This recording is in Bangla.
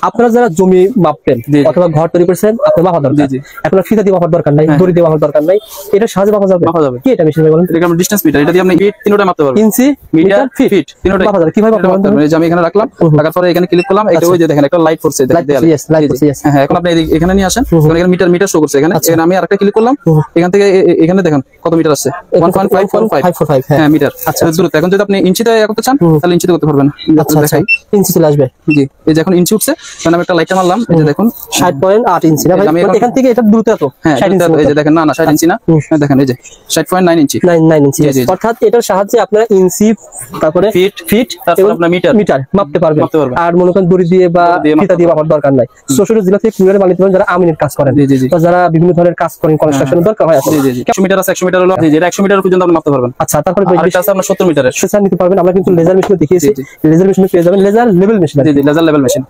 আপনারা যারা জমি মাপবেন অথবা ঘর তৈরি করেছেন, আপনার মাপা দরকার। এখন ফিতা দিয়ে মাপার দরকার নাই, দড়ি দিয়ে মাপার দরকার নাই, এটা সাহায্যে মাপা যাবে। কি এটা মেশিন ভাই বলেন? এটা আমরা ডিসটেন্স মিটার, এটা দিয়ে আপনি ফিট তিনটা মাপতে পারবেন। ইঞ্চি, মিটার, ফিট তিনটাই মাপা যাবে। কিভাবে মাপতে পারবেন? এই যে আমি এখানে রাখলাম, রাখার পরে এখানে ক্লিক করলাম, এটা ওই যে দেখেন একটা লাইট পড়ছে দেয়ালে। হ্যাঁ, এখন আপনি এখানে নিয়ে আসেন, এখানে মিটার শো করছে। এখানে আমি আরেকটা ক্লিক করলাম, এখান থেকে এখানে দেখেন কত মিটার আছে, 1.545 হ্যাঁ মিটার। আচ্ছা দূরত্ব। এখন যদি আপনি ইঞ্চিতে করতে চান তাহলে ইঞ্চিতে করতে পারবেন। আচ্ছা দেখাই, ইঞ্চি চলে আসবে। জি, এই যে এখন ইঞ্চি উঠছে, কারণ আমি একটা লাইটটা মারলাম, এই যে দেখুন 60.8 ইঞ্চি না ভাই? এখান থেকে এটা দূরত্ব এত? হ্যাঁ, এই যে দেখেন, না 60 ইঞ্চি না, দেখেন এই যে 60.9 ইঞ্চি, 9 ইঞ্চি। অর্থাৎ এটার সাহায্যে আপনারা ইঞ্চি, তারপরে ফিট, তারপর আপনার মিটার মাপতে পারবেন। আর মনে করেন দড়ি দিয়ে বা ফিতা দিয়ে মাপার দরকার নাই। 64 জেলা থেকে কুরিয়ারে মাল নিতে পারেন যারা আমিনের কাজ করেন, বা যারা বিভিন্ন ধরনের কাজ করেন, কনস্ট্রাকশনের দরকার হয়। 100 মিটার আছে, 100 মিটার হলো যেটা 100 মিটার পর্যন্ত আপনি মাপতে পারবেন। আচ্ছা, তারপরে আরেকটা আছে আপনার 70 মিটারের, সেটা নিতে পারবেন। আমরা কিন্তু লেজার মেশিন দেখিয়েছি, লেজার মেশিন পেয়ে যাবেন, laser level machine. Laser level machine.